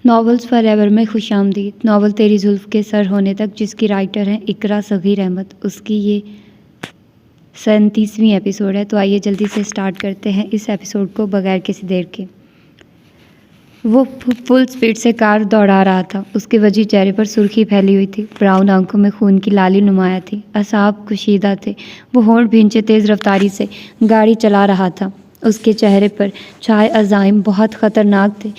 Novels for ever میں خوش آمدید۔ ناول تیری زلف کے سر ہونے تک، جس کی رائٹر ہیں اقرا صغیر احمد، اس کی یہ 37ویں ایپیسوڈ ہے۔ تو آئیے جلدی سے سٹارٹ کرتے ہیں اس ایپیسوڈ کو بغیر کسی دیر کے۔ وہ فل سپیڈ سے کار دوڑا رہا تھا۔ اس کے وجہ چہرے پر سرخی پھیلی ہوئی تھی، براؤن آنکھوں میں خون کی لالی نمایاں تھی، اعصاب کشیدہ تھے۔ وہ ہونٹ بھینچے تیز رفتاری سے گاڑی چلا رہا تھا۔ اس کے چہرے پر چھائے عزائم بہت خطرناک تھے۔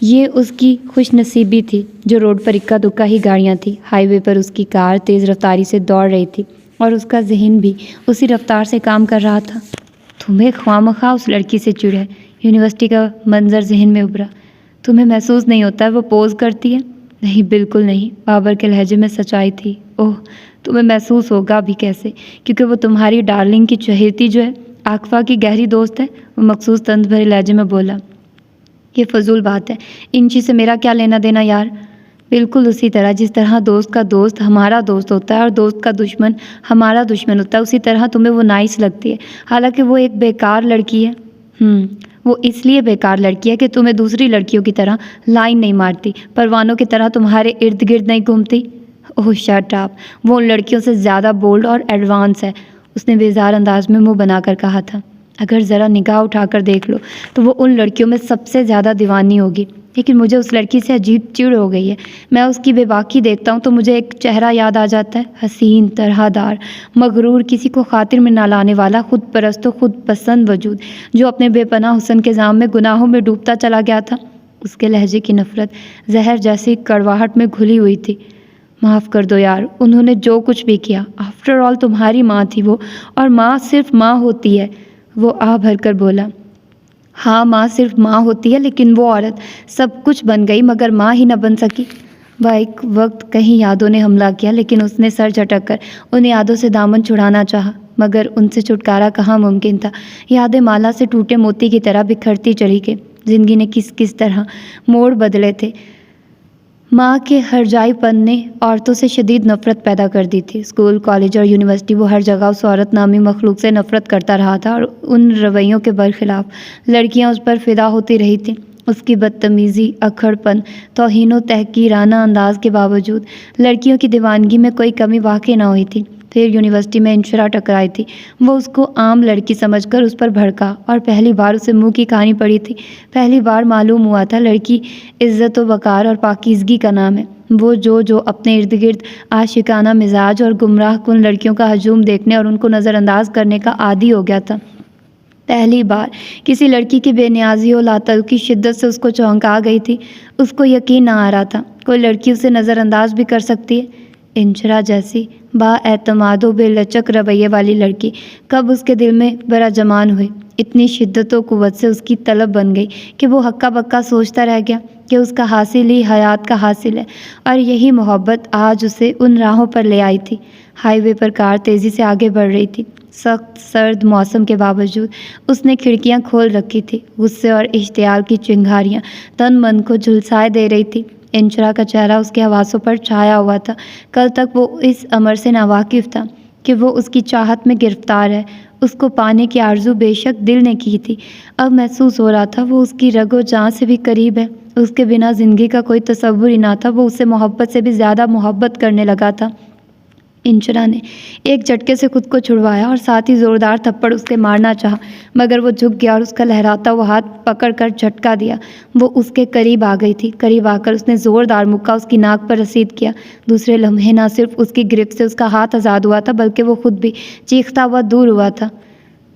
یہ اس کی خوش نصیبی تھی جو روڈ پر اکا دکا ہی گاڑیاں تھیں۔ ہائی وے پر اس کی کار تیز رفتاری سے دوڑ رہی تھی اور اس کا ذہن بھی اسی رفتار سے کام کر رہا تھا۔ تمہیں خواہ مخواہ اس لڑکی سے چڑ ہے۔ یونیورسٹی کا منظر ذہن میں ابھرا۔ تمہیں محسوس نہیں ہوتا ہے وہ پوز کرتی ہے؟ نہیں، بالکل نہیں، بابر کے لہجے میں سچائی تھی۔ اوہ، تمہیں محسوس ہوگا بھی کیسے، کیونکہ وہ تمہاری ڈارلنگ کی چہیتی جو ہے، عاقفہ کی گہری دوست ہے، وہ مخصوص طنز بھرے لہجے میں بولا۔ یہ فضول بات ہے، انچی سے میرا کیا لینا دینا یار؟ بالکل اسی طرح جس طرح دوست کا دوست ہمارا دوست ہوتا ہے اور دوست کا دشمن ہمارا دشمن ہوتا ہے، اسی طرح تمہیں وہ نائس لگتی ہے، حالانکہ وہ ایک بیکار لڑکی ہے۔ وہ اس لیے بیکار لڑکی ہے کہ تمہیں دوسری لڑکیوں کی طرح لائن نہیں مارتی، پروانوں کی طرح تمہارے ارد گرد نہیں گھومتی۔ اوہ شٹ اپ، وہ ان لڑکیوں سے زیادہ بولڈ اور ایڈوانس ہے، اس نے بیزار انداز میں منہ بنا کر کہا تھا۔ اگر ذرا نگاہ اٹھا کر دیکھ لو تو وہ ان لڑکیوں میں سب سے زیادہ دیوانی ہوگی، لیکن مجھے اس لڑکی سے عجیب چڑ ہو گئی ہے۔ میں اس کی بے باکی دیکھتا ہوں تو مجھے ایک چہرہ یاد آ جاتا ہے، حسین، طرح دار، مغرور، کسی کو خاطر میں نہ لانے والا، خود پرست و خود پسند وجود، جو اپنے بے پناہ حسن کے جام میں گناہوں میں ڈوبتا چلا گیا تھا۔ اس کے لہجے کی نفرت زہر جیسی کڑواہٹ میں گھلی ہوئی تھی۔ معاف کر دو یار، انہوں نے جو کچھ بھی کیا، آفٹر آل تمہاری ماں تھی وہ، اور ماں صرف ماں ہوتی ہے، وہ آہ بھر کر بولا۔ ہاں، ماں صرف ماں ہوتی ہے، لیکن وہ عورت سب کچھ بن گئی مگر ماں ہی نہ بن سکی۔ ایک وقت کہیں یادوں نے حملہ کیا، لیکن اس نے سر جھٹک کر ان یادوں سے دامن چھڑانا چاہا، مگر ان سے چھٹکارا کہاں ممکن تھا۔ یادیں مالا سے ٹوٹے موتی کی طرح بکھرتی چلی گئی۔ زندگی نے کس طرح موڑ بدلے تھے۔ ماں کے ہرجائی پن نے عورتوں سے شدید نفرت پیدا کر دی تھی۔ اسکول، کالج اور یونیورسٹی، وہ ہر جگہ اس عورت نامی مخلوق سے نفرت کرتا رہا تھا، اور ان رویوں کے برخلاف لڑکیاں اس پر فدا ہوتی رہی تھیں۔ اس کی بدتمیزی، اکھڑ پن، توہین و تحقیرانہ انداز کے باوجود لڑکیوں کی دیوانگی میں کوئی کمی واقع نہ ہوئی تھی۔ پھر یونیورسٹی میں انشرا ٹکرائی تھی۔ وہ اس کو عام لڑکی سمجھ کر اس پر بھڑکا، اور پہلی بار اسے منہ کی کہانی پڑی تھی۔ پہلی بار معلوم ہوا تھا لڑکی عزت و وقار اور پاکیزگی کا نام ہے۔ وہ جو اپنے ارد گرد عاشقانہ مزاج اور گمراہ کن لڑکیوں کا ہجوم دیکھنے اور ان کو نظر انداز کرنے کا عادی ہو گیا تھا۔ پہلی بار کسی لڑکی کی بے نیازی و لاتعلقی شدت سے اس کو چونکا گئی تھی۔ اس کو یقین نہ آ رہا تھا کوئی لڑکی اسے نظر انداز بھی کر سکتی ہے۔ انشرا جیسی با اعتماد و بے لچک رویے والی لڑکی کب اس کے دل میں براجمان ہوئی، اتنی شدت و قوت سے اس کی طلب بن گئی کہ وہ ہکا بکا سوچتا رہ گیا کہ اس کا حاصل ہی حیات کا حاصل ہے، اور یہی محبت آج اسے ان راہوں پر لے آئی تھی۔ ہائی وے پر کار تیزی سے آگے بڑھ رہی تھی۔ سخت سرد موسم کے باوجود اس نے کھڑکیاں کھول رکھی تھی۔ غصے اور اشتعال کی چنگاریاں تن من کو جھلسائے دے رہی تھی۔ انشرا کا چہرہ اس کے حواسوں پر چھایا ہوا تھا۔ کل تک وہ اس امر سے ناواقف تھا کہ وہ اس کی چاہت میں گرفتار ہے۔ اس کو پانے کی آرزو بے شک دل نے کی تھی، اب محسوس ہو رہا تھا وہ اس کی رگ و جان سے بھی قریب ہے۔ اس کے بنا زندگی کا کوئی تصور ہی نہ تھا۔ وہ اس سے محبت سے بھی زیادہ محبت کرنے لگا تھا۔ انشرا نے ایک جھٹکے سے خود کو چھڑوایا اور ساتھ ہی زوردار تھپڑ اس کے مارنا چاہا، مگر وہ جھک گیا اور اس کا لہراتا ہوا ہاتھ پکڑ کر جھٹکا دیا۔ وہ اس کے قریب آ گئی تھی۔ قریب آ کر اس نے زوردار مکہ اس کی ناک پر رسید کیا۔ دوسرے لمحے نہ صرف اس کی گرفت سے اس کا ہاتھ آزاد ہوا تھا، بلکہ وہ خود بھی چیختا ہوا دور ہوا تھا۔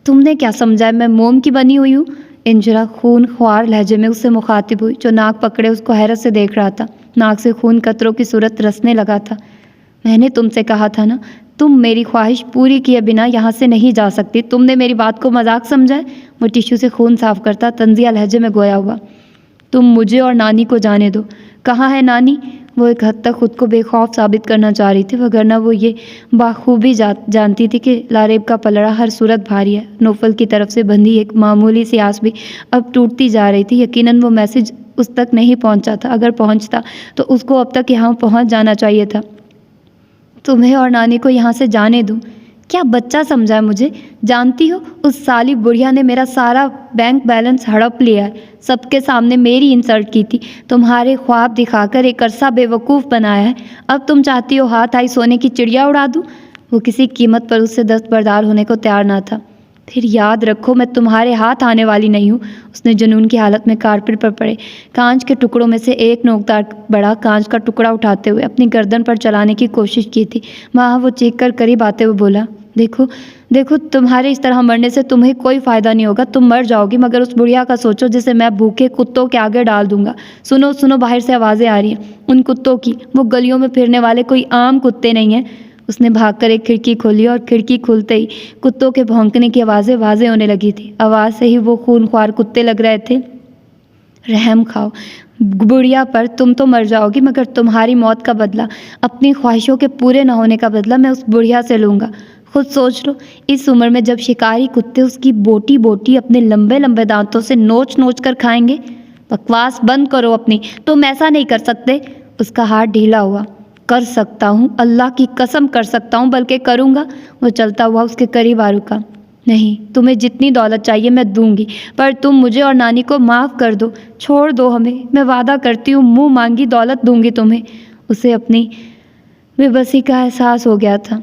تم نے کیا سمجھا ہے میں موم کی بنی ہوئی ہوں؟ انشرا خون خوار لہجے میں اس سے مخاطب ہوئی، جو ناک پکڑے اس کو حیرت سے دیکھ رہا تھا۔ ناک سے خون قطروں کی صورت رسنے لگا تھا۔ میں نے تم سے کہا تھا نا، تم میری خواہش پوری کیے بنا یہاں سے نہیں جا سکتی۔ تم نے میری بات کو مذاق سمجھا ہے؟ وہ ٹیشو سے خون صاف کرتا طنزیہ لہجے میں گویا ہوا۔ تم مجھے اور نانی کو جانے دو۔ کہاں ہے نانی؟ وہ ایک حد تک خود کو بے خوف ثابت کرنا چاہ رہی تھی، وگرنہ وہ یہ بخوبی جانتی تھی کہ لاریب کا پلڑا ہر صورت بھاری ہے۔ نوفل کی طرف سے بندھی ایک معمولی سی آس بھی اب ٹوٹتی جا رہی تھی۔ یقیناً وہ میسج اس تک نہیں پہنچا تھا، اگر پہنچتا تو اس کو اب تک یہاں پہنچ جانا چاہیے تھا۔ تمہیں اور نانی کو یہاں سے جانے دوں؟ کیا بچہ سمجھا ہے مجھے؟ جانتی ہو اس سالی بڑھیا نے میرا سارا بینک بیلنس ہڑپ لیا ہے، سب کے سامنے میری انسلٹ کی تھی، تمہارے خواب دکھا کر ایک عرصہ بے وقوف بنایا ہے، اب تم چاہتی ہو ہاتھ آئی سونے کی چڑیا اڑا دوں؟ وہ کسی قیمت پر اس سے دستبردار ہونے کو تیار نہ تھا۔ پھر یاد رکھو میں تمہارے ہاتھ آنے والی نہیں ہوں۔ اس نے جنون کی حالت میں کارپیٹ پر پڑے کانچ کے ٹکڑوں میں سے ایک نوکدار بڑا کانچ کا ٹکڑا اٹھاتے ہوئے اپنی گردن پر چلانے کی کوشش کی تھی۔ وہاں وہ چیخ کر قریب آتے ہوئے بولا، دیکھو تمہارے اس طرح مرنے سے تمہیں کوئی فائدہ نہیں ہوگا، تم مر جاؤ گی، مگر اس بڑھیا کا سوچو جسے میں بھوکے کتوں کے آگے ڈال دوں گا۔ سنو باہر سے آوازیں آ رہی ہیں، ان کتوں کی، وہ گلیوں میں پھرنے والے کوئی عام کتے نہیں ہیں۔ اس نے بھاگ کر ایک کھڑکی کھولی اور کھڑکی کھلتے ہی کتوں کے بھونکنے کی آوازیں واضح ہونے لگی تھی۔ آواز سے ہی وہ خونخوار کتے لگ رہے تھے۔ رحم کھاؤ بڑھیا پر، تم تو مر جاؤ گی، مگر تمہاری موت کا بدلہ، اپنی خواہشوں کے پورے نہ ہونے کا بدلہ میں اس بڑھیا سے لوں گا۔ خود سوچ لو، اس عمر میں جب شکاری کتے اس کی بوٹی بوٹی اپنے لمبے لمبے دانتوں سے نوچ نوچ کر کھائیں گے۔ بکواس بند کرو اپنی، تم ایسا نہیں کر سکتے۔ اس کا ہاتھ ڈھیلا ہوا۔ کر سکتا ہوں، اللہ کی قسم کر سکتا ہوں، بلکہ کروں گا۔ وہ چلتا ہوا اس کے قریب آ رکا۔ نہیں، تمہیں جتنی دولت چاہیے میں دوں گی، پر تم مجھے اور نانی کو معاف کر دو، چھوڑ دو ہمیں، میں وعدہ کرتی ہوں منہ مانگی دولت دوں گی تمہیں۔ اسے اپنی بے بسی کا احساس ہو گیا تھا۔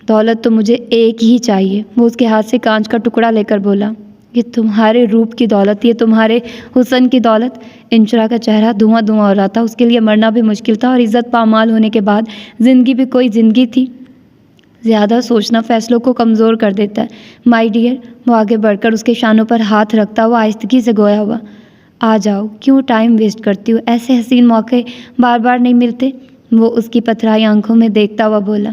دولت تو مجھے ایک ہی چاہیے، وہ اس کے ہاتھ سے کانچ کا ٹکڑا لے کر بولا۔ یہ تمہارے روپ کی دولت، یہ تمہارے حسن کی دولت۔ انشرا کا چہرہ دھواں دھواں ہو رہا تھا، اس کے لیے مرنا بھی مشکل تھا، اور عزت پامال ہونے کے بعد زندگی بھی کوئی زندگی تھی؟ زیادہ سوچنا فیصلوں کو کمزور کر دیتا ہے مائی ڈیئر۔ وہ آگے بڑھ کر اس کے شانوں پر ہاتھ رکھتا ہوا آہستگی سے گویا ہوا، آ جاؤ، کیوں ٹائم ویسٹ کرتی ہو، ایسے حسین موقع بار بار نہیں ملتے۔ وہ اس کی پتھرائی آنکھوں میں دیکھتا ہوا بولا،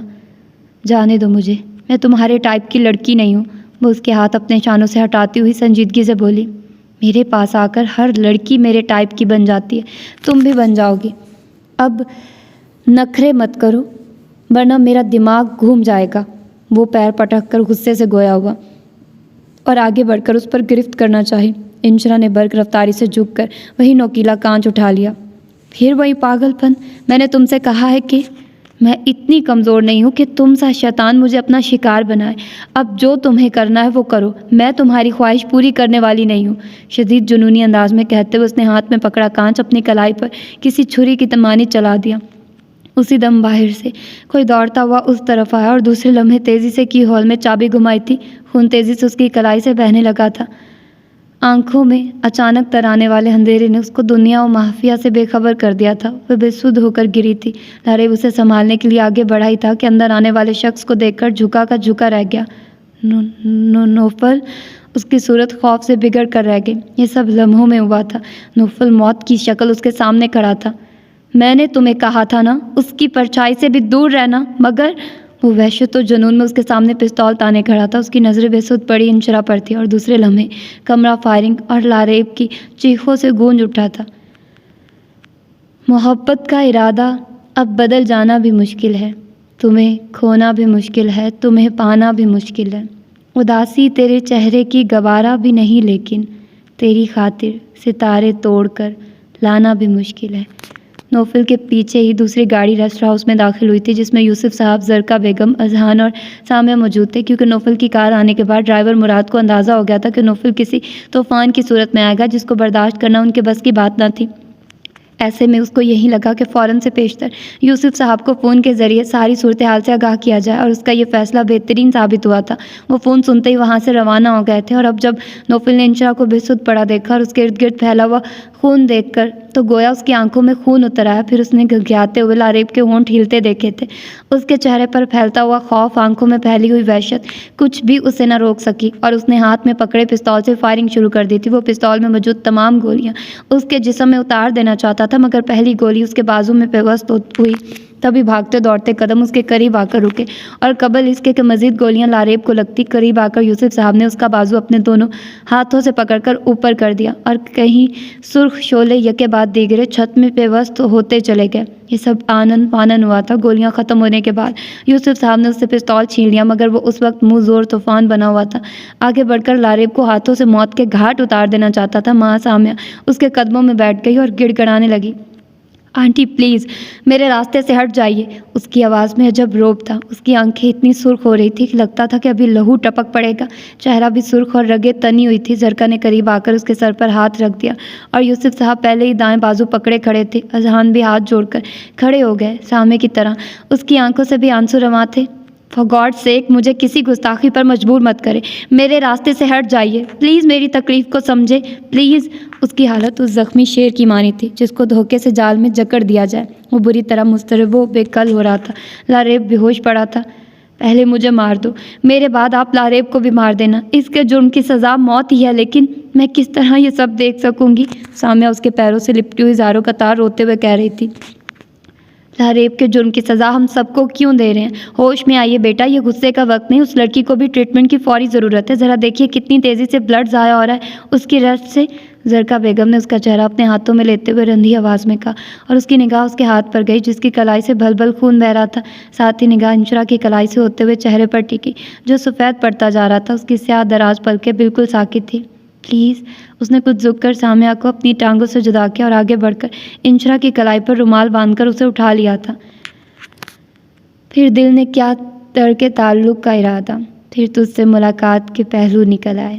جانے دو مجھے، میں تمہارے ٹائپ کی لڑکی نہیں ہوں۔ وہ اس کے ہاتھ اپنے شانوں سے ہٹاتی ہوئی سنجیدگی سے بولی، میرے پاس آ کر ہر لڑکی میرے ٹائپ کی بن جاتی ہے، تم بھی بن جاؤ گی۔ اب نخرے مت کرو ورنہ میرا دماغ گھوم جائے گا۔ وہ پیر پٹک کر غصے سے گویا ہوا اور آگے بڑھ کر اس پر گرفت کرنا چاہی۔ انشرا نے برق رفتاری سے جھک کر وہی نوکیلا کانچ اٹھا لیا۔ پھر وہی پاگل پن، میں نے تم سے کہا ہے کہ میں اتنی کمزور نہیں ہوں کہ تم سا شیطان مجھے اپنا شکار بنائے۔ اب جو تمہیں کرنا ہے وہ کرو، میں تمہاری خواہش پوری کرنے والی نہیں ہوں۔ شدید جنونی انداز میں کہتے ہوئے اس نے ہاتھ میں پکڑا کانچ اپنی کلائی پر کسی چھری کی مانند چلا دیا۔ اسی دم باہر سے کوئی دوڑتا ہوا اس طرف آیا اور دوسرے لمحے تیزی سے کی ہال میں چابی گھمائی تھی۔ خون تیزی سے اس کی کلائی سے بہنے لگا تھا۔ آنکھوں میں اچانک ترانے والے اندھیرے نے اس کو دنیا و مافیا سے بے خبر کر دیا تھا۔ وہ بے سدھ ہو کر گری تھی۔ لاریب اسے سنبھالنے کے لیے آگے بڑھا ہی تھا کہ اندر آنے والے شخص کو دیکھ کر جھکا کا جھکا رہ گیا۔ نوفل! اس کی صورت خوف سے بگڑ کر رہ گئی۔ یہ سب لمحوں میں ہوا تھا۔ نوفل موت کی شکل اس کے سامنے کھڑا تھا۔ میں نے تمہیں کہا تھا نا، اس کی پرچھائی سے بھی دور رہنا، مگر وہ وحشت و جنون میں اس کے سامنے پستول تانے کھڑا تھا۔ اس کی نظریں بے سدھ پڑی انشرا پر تھی اور دوسرے لمحے کمرہ فائرنگ اور لاریب کی چیخوں سے گونج اٹھا تھا۔ محبت کا ارادہ اب بدل جانا بھی مشکل ہے، تمہیں کھونا بھی مشکل ہے، تمہیں پانا بھی مشکل ہے۔ اداسی تیرے چہرے کی گوارا بھی نہیں، لیکن تیری خاطر ستارے توڑ کر لانا بھی مشکل ہے۔ نوفل کے پیچھے ہی دوسری گاڑی ریسٹ ہاؤس میں داخل ہوئی تھی، جس میں یوسف صاحب، زرکا بیگم، اذہان اور سامیہ موجود تھے۔ کیونکہ نوفل کی کار آنے کے بعد ڈرائیور مراد کو اندازہ ہو گیا تھا کہ نوفل کسی طوفان کی صورت میں آئے گا جس کو برداشت کرنا ان کے بس کی بات نہ تھی۔ ایسے میں اس کو یہی لگا کہ فوراً سے پیشتر یوسف صاحب کو فون کے ذریعے ساری صورتحال سے آگاہ کیا جائے، اور اس کا یہ فیصلہ بہترین ثابت ہوا تھا۔ وہ فون سنتے ہی وہاں سے روانہ ہو گئے تھے، اور اب جب نوفل نے انشرا کو بے سدھ پڑا دیکھا اور اس کے ارد گرد پھیلا ہوا خون دیکھ کر تو گویا اس کی آنکھوں میں خون اتر آیا۔ پھر اس نے گھگھیاتے ہوئے لاریب کے ہونٹ ہلتے دیکھے تھے۔ اس کے چہرے پر پھیلتا ہوا خوف، آنکھوں میں پھیلی ہوئی وحشت، کچھ بھی اسے نہ روک سکی، اور اس نے ہاتھ میں پکڑے پستول سے فائرنگ شروع کر دی تھی۔ وہ پستول میں موجود تمام گولیاں اس کے جسم میں اتار دینا چاہتا تھا، مگر پہلی گولی اس کے بازو میں پیوست ہوئی۔ تبھی بھاگتے دوڑتے قدم اس کے قریب آ کر رکے، اور قبل اس کے کہ مزید گولیاں لاریب کو لگتی، قریب آ کر یوسف صاحب نے اس کا بازو اپنے دونوں ہاتھوں سے پکڑ کر اوپر کر دیا، اور کہیں سرخ شعلے یکے بعد دیگرے چھت میں پیوست ہوتے چلے گئے۔ یہ سب آنن پانن ہوا تھا۔ گولیاں ختم ہونے کے بعد یوسف صاحب نے اس سے پستول چھین لیا، مگر وہ اس وقت منہ زور طوفان بنا ہوا تھا، آگے بڑھ کر لاریب کو ہاتھوں سے موت کے گھاٹ اتار دینا چاہتا تھا۔ ماں سامیہ اس کے قدموں میں بیٹھ گئی اور گڑ گڑانے لگی، آنٹی پلیز میرے راستے سے ہٹ جائیے۔ اس کی آواز میں عجب روب تھا۔ اس کی آنکھیں اتنی سرخ ہو رہی تھی کہ لگتا تھا کہ ابھی لہو ٹپک پڑے گا۔ چہرہ بھی سرخ اور رگیں تنی ہوئی تھی۔ زرکا نے قریب آ کر اس کے سر پر ہاتھ رکھ دیا اور یوسف صاحب پہلے ہی دائیں بازو پکڑے کھڑے تھے۔ اذہان بھی ہاتھ جوڑ کر کھڑے ہو گئے سامے کی طرح۔ اس کی آنکھوں سے بھی آنسو رواں تھے۔ فار گاڈ سیک مجھے کسی گستاخی پر مجبور مت کرے، میرے راستے سے ہٹ جائیے پلیز، میری تکلیف کو سمجھے پلیز۔ اس کی حالت اس زخمی شیر کی مانی تھی جس کو دھوکے سے جال میں جکڑ دیا جائے۔ وہ بری طرح مضطرب و بے کل ہو رہا تھا۔ لاریب بے ہوش پڑا تھا۔ پہلے مجھے مار دو، میرے بعد آپ لاریب کو بھی مار دینا، اس کے جرم کی سزا موت ہی ہے، لیکن میں کس طرح یہ سب دیکھ سکوں گی؟ سامیہ اس کے پیروں سے لپٹی ہوئی زاروں کا تار روتے ہوئے کہہ رہی تھی۔ لاریب کے جرم کی سزا ہم سب کو کیوں دے رہے ہیں؟ ہوش میں آئیے بیٹا، یہ غصے کا وقت نہیں، اس لڑکی کو بھی ٹریٹمنٹ کی فوری ضرورت ہے۔ ذرا دیکھیے کتنی تیزی سے بلڈ ضائع ہو رہا ہے اس کی رشت سے۔ زرکا بیگم نے اس کا چہرہ اپنے ہاتھوں میں لیتے ہوئے رندھی آواز میں کہا، اور اس کی نگاہ اس کے ہاتھ پر گئی جس کی کلائی سے بھل بھل خون بہہ رہا تھا۔ ساتھ ہی نگاہ انشرا کی کلائی سے ہوتے ہوئے چہرے پر ٹکی جو سفید پڑتا جا رہا تھا۔ اس کی سیاہ دراز پلکیں بالکل ساکت تھی۔ پلیز، اس نے کچھ جھک کر سامیہ کو اپنی ٹانگوں سے جدا کیا اور آگے بڑھ کر انشرا کی کلائی پر رومال باندھ کر اسے اٹھا لیا تھا۔ پھر دل نے کیا ترک تعلق کا ارادہ، پھر تجھ سے ملاقات کے پہلو نکل آئے۔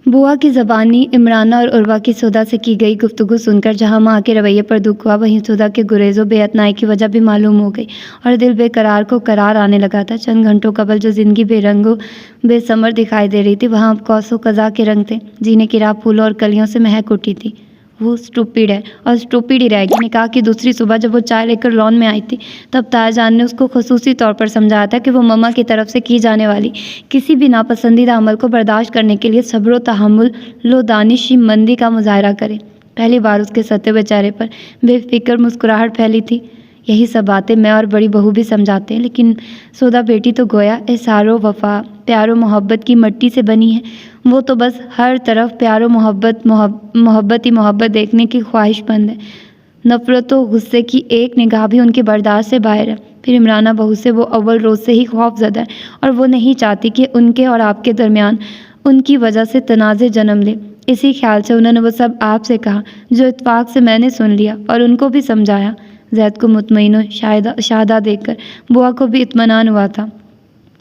بوا کی زبانی عمرانہ اور عروہ کی سودا سے کی گئی گفتگو سن کر جہاں ماں کے رویے پر دکھ ہوا، وہیں سودا کے گریز و بے اعتنائی کی وجہ بھی معلوم ہو گئی اور دل بے قرار کو قرار آنے لگا تھا۔ چند گھنٹوں قبل جو زندگی بے رنگ و بے ثمر دکھائی دے رہی تھی، وہاں اب قوس و قزح کے رنگ تھے۔ جینے کی راہ پھولوں اور کلیوں سے مہک اٹھی تھی۔ وہ اسٹوپڈ ہے اور اسٹوپڈ ہی رہے گی۔ نکاح کی دوسری صبح جب وہ چائے لے کر لان میں آئی تھی، تب تایا جان نے اس کو خصوصی طور پر سمجھایا تھا کہ وہ مما کی طرف سے کی جانے والی کسی بھی ناپسندیدہ عمل کو برداشت کرنے کے لیے صبر و تحمل و دانش مندی کا مظاہرہ کرے۔ پہلی بار اس کے ستے ہوئے چہرے پر بے فکر مسکراہٹ پھیلی تھی۔ یہی سب باتیں میں اور بڑی بہو بھی سمجھاتے ہیں، لیکن سودا بیٹی تو گویا احسار و وفا، پیار و محبت کی مٹی سے بنی ہے۔ وہ تو بس ہر طرف پیار و محبت ہی محبت دیکھنے کی خواہش مند ہے۔ نفرت و غصے کی ایک نگاہ بھی ان کی برداشت سے باہر ہے۔ پھر عمرانہ بہو سے وہ اول روز سے ہی خوف زدہ ہے اور وہ نہیں چاہتی کہ ان کے اور آپ کے درمیان ان کی وجہ سے تنازع جنم لے۔ اسی خیال سے انہوں نے وہ سب آپ سے کہا جو اتفاق سے میں نے سن لیا اور ان کو بھی سمجھایا۔ زید کو مطمئن و شادہ دیکھ کر بوا کو بھی اطمینان ہوا تھا۔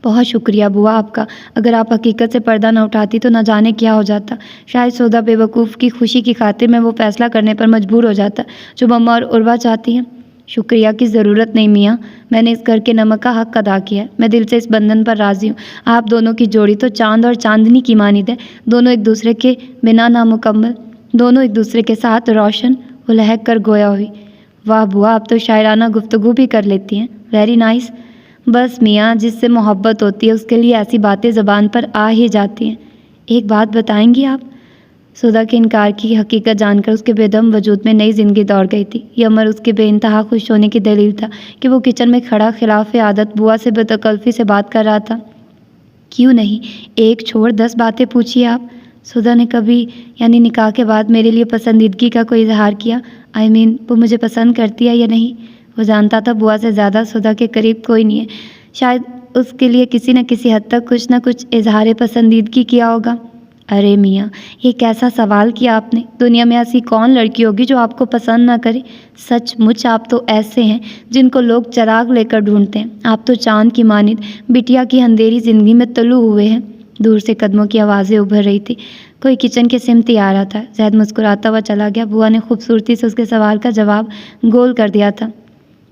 بہت شکریہ بوا آپ کا، اگر آپ حقیقت سے پردہ نہ اٹھاتی تو نہ جانے کیا ہو جاتا۔ شاید سودا بے وقوف کی خوشی کی خاطر میں وہ فیصلہ کرنے پر مجبور ہو جاتا جو مما اور عروہ چاہتی ہیں۔ شکریہ کی ضرورت نہیں میاں، میں نے اس گھر کے نمک کا حق ادا کیا ہے۔ میں دل سے اس بندھن پر راضی ہوں۔ آپ دونوں کی جوڑی تو چاند اور چاندنی کی مانند ہے، دونوں ایک دوسرے کے بنا نامکمل، دونوں ایک دوسرے کے ساتھ روشن۔ وہ لہک کر گویا ہوئی۔ واہ بوا، آپ تو شاعرانہ گفتگو بھی کر لیتی ہیں، ویری نائس۔ بس میاں، جس سے محبت ہوتی ہے اس کے لیے ایسی باتیں زبان پر آ ہی جاتی ہیں۔ ایک بات بتائیں گی آپ؟ سودا کے انکار کی حقیقت جان کر اس کے بے دم وجود میں نئی زندگی دوڑ گئی تھی۔ یہ امر اس کے بے انتہا خوش ہونے کی دلیل تھا کہ وہ کچن میں کھڑا خلاف عادت بوا سے بے تکلفی سے بات کر رہا تھا۔ کیوں نہیں، ایک چھوڑ 10 باتیں پوچھیے آپ۔ سودا نے کبھی یعنی نکاح کے بعد میرے لیے پسندیدگی کا کوئی اظہار کیا؟ وہ مجھے پسند کرتی ہے یا نہیں؟ وہ جانتا تھا بوا سے زیادہ سودا کے قریب کوئی نہیں ہے، شاید اس کے لیے کسی نہ کسی حد تک کچھ نہ کچھ اظہار پسندیدگی کیا ہوگا۔ ارے میاں، یہ کیسا سوال کیا آپ نے؟ دنیا میں ایسی کون لڑکی ہوگی جو آپ کو پسند نہ کرے؟ سچ مچ آپ تو ایسے ہیں جن کو لوگ چراغ لے کر ڈھونڈتے ہیں۔ آپ تو چاند کی مانند بٹیا کی اندھیری زندگی میں طلوع ہوئے ہیں۔ دور سے قدموں کی آوازیں ابھر رہی تھی، کوئی کچن کے سمت ہی آ رہا تھا۔ زید مسکراتا ہوا چلا گیا۔ بوا نے خوبصورتی سے اس کے سوال کا جواب گول کر دیا تھا۔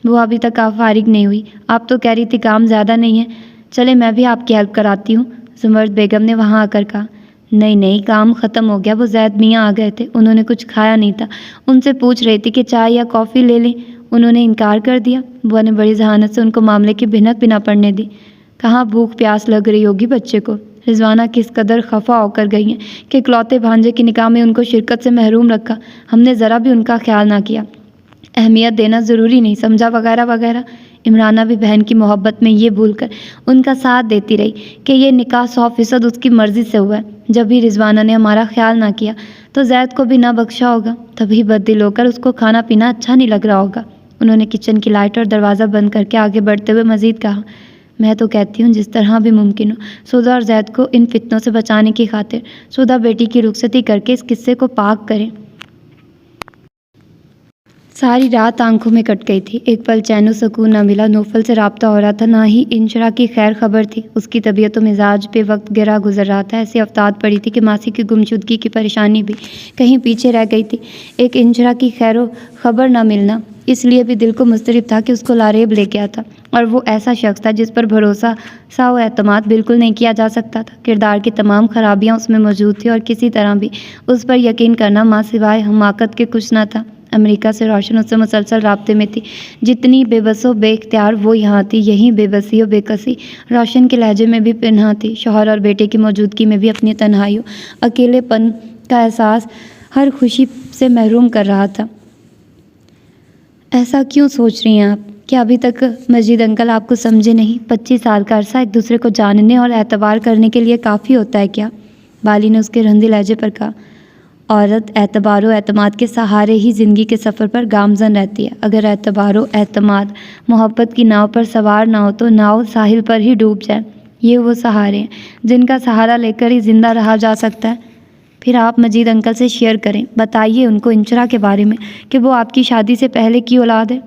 بوا ابھی تک آپ فارغ نہیں ہوئی، آپ تو کہہ رہی تھی کام زیادہ نہیں ہے، چلے میں بھی آپ کی ہیلپ کراتی ہوں، زمرد بیگم نے وہاں آ کر کہا۔ نہیں، کام ختم ہو گیا، وہ زید میاں آ گئے تھے، انہوں نے کچھ کھایا نہیں تھا، ان سے پوچھ رہی تھی کہ چائے یا کافی لے لیں، انہوں نے انکار کر دیا۔ بوا نے بڑی ذہانت سے ان کو معاملے کی بھنک بھی نہ پڑنے دی۔ کہاں بھوک پیاس لگ رہی ہوگی بچے کو۔ رضوانہ کس قدر خفا ہو کر گئی ہیں کہ اکلوتے بھانجے کی نکاح میں ان کو شرکت سے محروم رکھا، ہم نے ذرا بھی ان کا خیال نہ کیا، اہمیت دینا ضروری نہیں سمجھا، وغیرہ وغیرہ۔ عمرانہ بھی بہن کی محبت میں یہ بھول کر ان کا ساتھ دیتی رہی کہ یہ نکاح 100% اس کی مرضی سے ہوا ہے۔ جب بھی رضوانہ نے ہمارا خیال نہ کیا تو زید کو بھی نہ بخشا ہوگا، تبھی بد دل ہو کر اس کو کھانا پینا اچھا نہیں لگ رہا ہوگا۔ انہوں نے کچن کی لائٹ اور دروازہ بند کر کے آگے بڑھتے ہوئے مزید کہا، میں تو کہتی ہوں جس طرح بھی ممکن ہو سودا اور زید کو ان فتنوں سے بچانے کی خاطر سودا بیٹی کی رخصتی کر کے اس قصے کو پاک کریں۔ ساری رات آنکھوں میں کٹ گئی تھی۔ ایک پل چین و سکون نہ ملا۔ نوفل سے رابطہ ہو رہا تھا، نہ ہی انشرا کی خیر خبر تھی۔ اس کی طبیعت و مزاج بے وقت گرا گزر رہا تھا۔ ایسی افتاد پڑی تھی کہ ماسی کی گمشدگی کی پریشانی بھی کہیں پیچھے رہ گئی تھی۔ ایک انشرا کی خیر و خبر نہ ملنا اس لیے بھی دل کو مضطرب تھا کہ اس کو لاریب لے کے آتا، اور وہ ایسا شخص تھا جس پر بھروسہ سا و اعتماد بالکل نہیں کیا جا سکتا تھا۔ کردار کی تمام خرابیاں اس میں موجود تھیں اور کسی طرح بھی اس پر یقین کرنا ماں سوائے حماقت کے کچھ نہ تھا۔ امریکہ سے روشن اس سے مسلسل رابطے میں تھی۔ جتنی بے بس و بے اختیار وہ یہاں تھی، یہیں بے بسی و بے کسی روشن کے لہجے میں بھی پنہاں تھی۔ شوہر اور بیٹے کی موجودگی میں بھی اپنی تنہائی و اکیلے پن کا احساس ہر خوشی سے محروم کر رہا تھا۔ ایسا کیوں سوچ رہی ہیں آپ؟ کیا ابھی تک مجید انکل آپ کو سمجھے نہیں؟ 25 سال کا عرصہ ایک دوسرے کو جاننے اور اعتبار کرنے کے لیے کافی ہوتا ہے کیا؟ بالی نے اس کے رندی لہجے پر کہا۔ عورت اعتبار و اعتماد کے سہارے ہی زندگی کے سفر پر گامزن رہتی ہے۔ اگر اعتبار و اعتماد محبت کی ناؤ پر سوار نہ ہو تو ناؤ ساحل پر ہی ڈوب جائے۔ یہ وہ سہارے ہیں جن کا سہارا لے کر ہی زندہ رہا جا سکتا ہے۔ پھر آپ مجید انکل سے شیئر کریں، بتائیے ان کو انشرا کے بارے میں کہ وہ آپ کی شادی سے پہلے کی اولاد ہے۔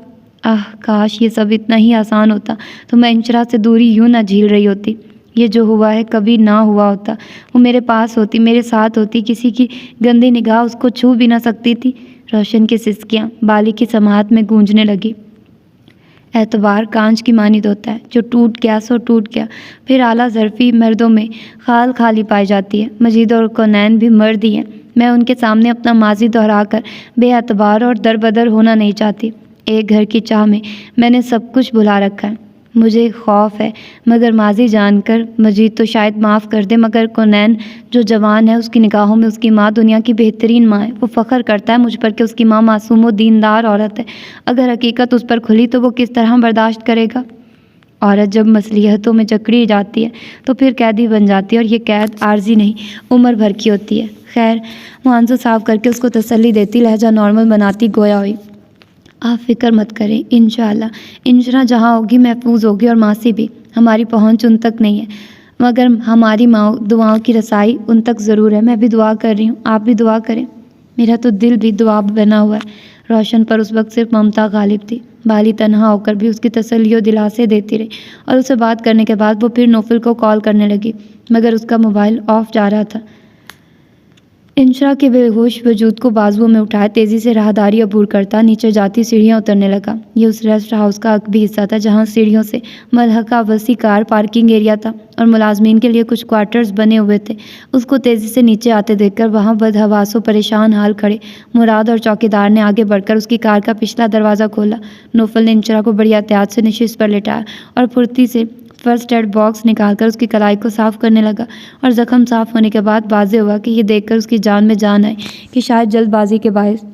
کاش یہ سب اتنا ہی آسان ہوتا تو میں انشرا سے دوری یوں نہ جھیل رہی ہوتی۔ یہ جو ہوا ہے کبھی نہ ہوا ہوتا۔ وہ میرے پاس ہوتی، میرے ساتھ ہوتی، کسی کی گندی نگاہ اس کو چھو بھی نہ سکتی تھی۔ روشن کی سسکیاں بالی کی سماعت میں گونجنے لگی۔ اعتبار کانچ کی مانند ہوتا ہے، جو ٹوٹ گیا سو ٹوٹ گیا۔ پھر اعلیٰ ظرفی مردوں میں خال خالی پائی جاتی ہے۔ مجید اور کونین بھی مرد ہی ہیں۔ میں ان کے سامنے اپنا ماضی دہرا کر بے اعتبار اور دربدر ہونا نہیں چاہتی۔ ایک گھر کی چاہ میں نے سب کچھ بھلا رکھا ہے۔ مجھے خوف ہے مگر ماضی جان کر مجید تو شاید معاف کر دے، مگر کونین جو جوان ہے اس کی نگاہوں میں اس کی ماں دنیا کی بہترین ماں ہے۔ وہ فخر کرتا ہے مجھ پر کہ اس کی ماں معصوم و دیندار عورت ہے۔ اگر حقیقت اس پر کھلی تو وہ کس طرح برداشت کرے گا؟ عورت جب مصلحتوں میں جکڑی جاتی ہے تو پھر قیدی بن جاتی ہے، اور یہ قید عارضی نہیں عمر بھر کی ہوتی ہے۔ خیر، وہ آنسو صاف کر کے اس کو تسلی دیتی، لہجہ نارمل بناتی گویا ہوئی۔ آپ فکر مت کریں، انشاءاللہ انشرا جہاں ہوگی محفوظ ہوگی، اور ماسی بھی۔ ہماری پہنچ ان تک نہیں ہے مگر ہماری دعاؤں کی رسائی ان تک ضرور ہے۔ میں بھی دعا کر رہی ہوں، آپ بھی دعا کریں۔ میرا تو دل بھی دعا بنا ہوا ہے۔ روشن پر اس وقت صرف ممتا غالب تھی۔ بالی تنہا ہو کر بھی اس کی تسلی و دلاسے دیتی رہی، اور اسے بات کرنے کے بعد وہ پھر نوفل کو کال کرنے لگی، مگر اس کا موبائل آف جا رہا تھا۔ انشرا کے بے ہوش وجود کو بازوؤں میں اٹھائے تیزی سے راہداری عبور کرتا نیچے جاتی سیڑھیاں اترنے لگا۔ یہ اس ریسٹ ہاؤس کا عقبی حصہ تھا جہاں سیڑھیوں سے ملحقہ وسیع کار پارکنگ ایریا تھا اور ملازمین کے لیے کچھ کوارٹرز بنے ہوئے تھے۔ اس کو تیزی سے نیچے آتے دیکھ کر وہاں بدحواس و پریشان حال کھڑے مراد اور چوکیدار نے آگے بڑھ کر اس کی کار کا پچھلا دروازہ کھولا۔ نوفل نے انشرا کو بڑی احتیاط سے نشست پر لٹایا اور پھرتی سے فرسٹ ایڈ باکس نکال کر اس کی کلائی کو صاف کرنے لگا، اور زخم صاف ہونے کے بعد واضح ہوا کہ یہ دیکھ کر اس کی جان میں جان آئی کہ شاید جلد بازی کے باعث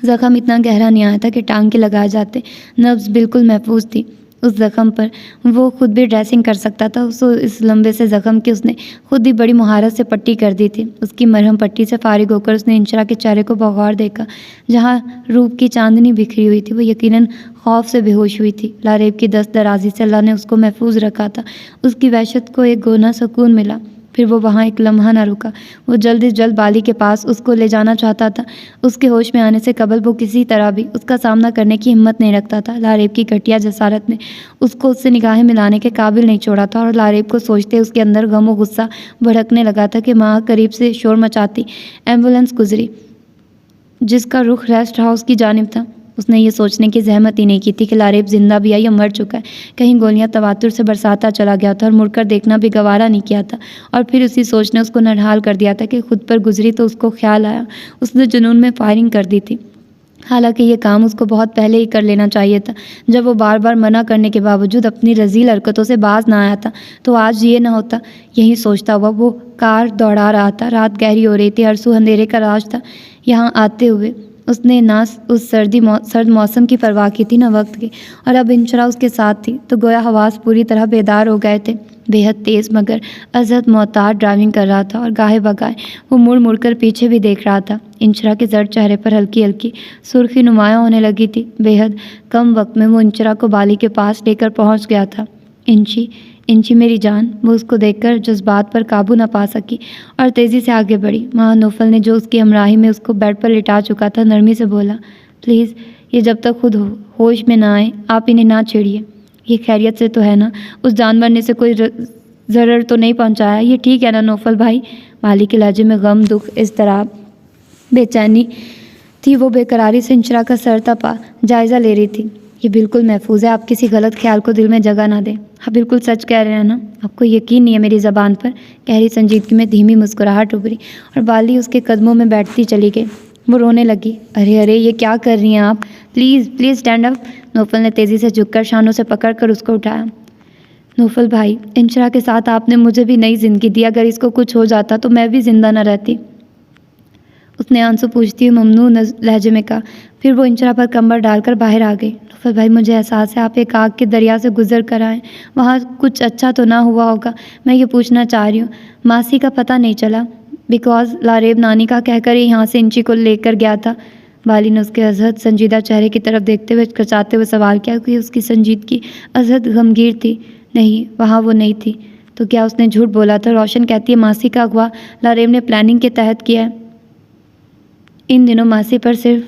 زخم اتنا گہرا نہیں آیا تھا کہ ٹانگ کے لگائے جاتے۔ نبض بالکل محفوظ تھی۔ اس زخم پر وہ خود بھی ڈریسنگ کر سکتا تھا۔ اس لمبے سے زخم کی اس نے خود ہی بڑی مہارت سے پٹی کر دی تھی۔ اس کی مرہم پٹی سے فارغ ہو کر اس نے انشرا کے چہرے کو بغور دیکھا جہاں روپ کی چاندنی بکھری ہوئی تھی۔ وہ یقیناً خوف سے بے ہوش ہوئی تھی۔ لاریب کی دست درازی سے اللہ نے اس کو محفوظ رکھا تھا۔ اس کی وحشت کو ایک گونا سکون ملا۔ پھر وہ وہاں ایک لمحہ نہ رکا۔ وہ جلد از جلد بالی کے پاس اس کو لے جانا چاہتا تھا۔ اس کے ہوش میں آنے سے قبل وہ کسی طرح بھی اس کا سامنا کرنے کی ہمت نہیں رکھتا تھا۔ لاریب کی گھٹیا جسارت نے اس کو اس سے نگاہیں ملانے کے قابل نہیں چھوڑا تھا، اور لاریب کو سوچتے اس کے اندر غم و غصہ بھڑکنے لگا تھا کہ ماں قریب سے شور مچاتی ایمبولینس گزری جس کا رخ ریسٹ ہاؤس کی جانب تھا۔ اس نے یہ سوچنے کی زحمت ہی نہیں کی تھی کہ لاریب زندہ بھی ہے یا مر چکا ہے۔ کہیں گولیاں تواتر سے برساتا چلا گیا تھا اور مڑ کر دیکھنا بھی گوارا نہیں کیا تھا، اور پھر اسی سوچ نے اس کو نڈھال کر دیا تھا کہ خود پر گزری تو اس کو خیال آیا اس نے جنون میں فائرنگ کر دی تھی۔ حالانکہ یہ کام اس کو بہت پہلے ہی کر لینا چاہیے تھا، جب وہ بار بار منع کرنے کے باوجود اپنی رذیل حرکتوں سے باز نہ آیا تھا تو آج یہ نہ ہوتا۔ یہی سوچتا ہوا وہ کار دوڑا رہا تھا۔ رات گہری ہو رہی تھی، ہر سو اندھیرے کا راج تھا۔ یہاں آتے ہوئے اس نے نہ اس سرد موسم کی پرواہ کی تھی نہ وقت کی، اور اب انشرا اس کے ساتھ تھی تو گویا حواس پوری طرح بیدار ہو گئے تھے۔ بے حد تیز مگر ازحد محتاط ڈرائیونگ کر رہا تھا، اور گاہے بگاہے وہ مڑ مڑ کر پیچھے بھی دیکھ رہا تھا۔ انشرا کے زرد چہرے پر ہلکی ہلکی سرخی نمایاں ہونے لگی تھی۔ بے حد کم وقت میں وہ انشرا کو بالی کے پاس لے کر پہنچ گیا تھا۔ انچی میری جان، وہ اس کو دیکھ کر جذبات پر قابو نہ پا سکی اور تیزی سے آگے بڑھی۔ وہاں نوفل نے جو اس کی ہمراہی میں اس کو بیڈ پر لٹا چکا تھا نرمی سے بولا، پلیز یہ جب تک خود ہوش میں نہ آئیں آپ انہیں نہ چھیڑیے۔ یہ خیریت سے تو ہے نا؟ اس جانور نے سے کوئی ضرر تو نہیں پہنچایا؟ یہ ٹھیک ہے نا نوفل بھائی؟ مالی کے لہجے میں غم، دکھ، اضطراب، بے چینی تھی۔ وہ بے قراری سے انشرا کا سر تپا جائزہ لے رہی تھی۔ یہ بالکل محفوظ ہے، آپ کسی غلط خیال کو دل میں جگہ نہ دیں۔ آپ بالکل سچ کہہ رہے ہیں نا؟ آپ کو یقین نہیں ہے میری زبان پر؟ گہری سنجیدگی میں دھیمی مسکراہٹ ابھری اور بالی اس کے قدموں میں بیٹھتی چلی گئی۔ وہ رونے لگی۔ ارے ارے یہ کیا کر رہی ہیں آپ؟ Please please stand up. Naufal نے تیزی سے جھک کر شانوں سے پکڑ کر اس کو اٹھایا۔ نوفل بھائی، انشرا کے ساتھ آپ نے مجھے بھی نئی زندگی دی، اگر اس کو کچھ ہو جاتا تو میں بھی زندہ نہ رہتی، اس نے آنسو پوچھتی ہوئی ممنوع لہجے میں کہا۔ پھر وہ انشرا پر کمر ڈال کر باہر آ گئی۔ نوفل بھائی مجھے احساس ہے آپ ایک آگ کے دریا سے گزر کر آئے، وہاں کچھ اچھا تو نہ ہوا ہوگا؟ میں یہ پوچھنا چاہ رہی ہوں۔ ماسی کا پتہ نہیں چلا؟ بیکاز لاریب نانی کا کہہ کر یہاں سے انچی کو لے کر گیا تھا۔ بالی نے اس کے ازحد سنجیدہ چہرے کی طرف دیکھتے ہوئے کچاتے ہوئے سوال کیا کہ اس کی سنجیدگی ازحد غمگیر تھی۔ نہیں، وہاں وہ نہیں تھی۔ تو کیا اس نے جھوٹ بولا تھا؟ روشن کہتی ہے ماسی کا اغوا لاریب نے پلاننگ کے تحت کیا ہے۔ ان دنوں ماسی پر صرف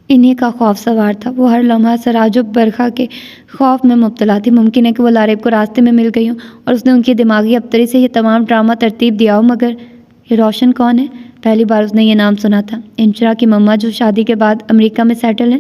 انہیں کا خوف سوار تھا۔ وہ ہر لمحہ سراج و برقع کے خوف میں مبتلا تھی۔ ممکن ہے کہ وہ لاریب کو راستے میں مل گئی ہوں اور اس نے ان کی دماغی ابتری سے یہ تمام ڈرامہ ترتیب دیا ہو، مگر یہ روشن کون ہے؟ پہلی بار اس نے یہ نام سنا تھا۔ انشرا کی مما جو شادی کے بعد امریکہ میں سیٹل ہیں۔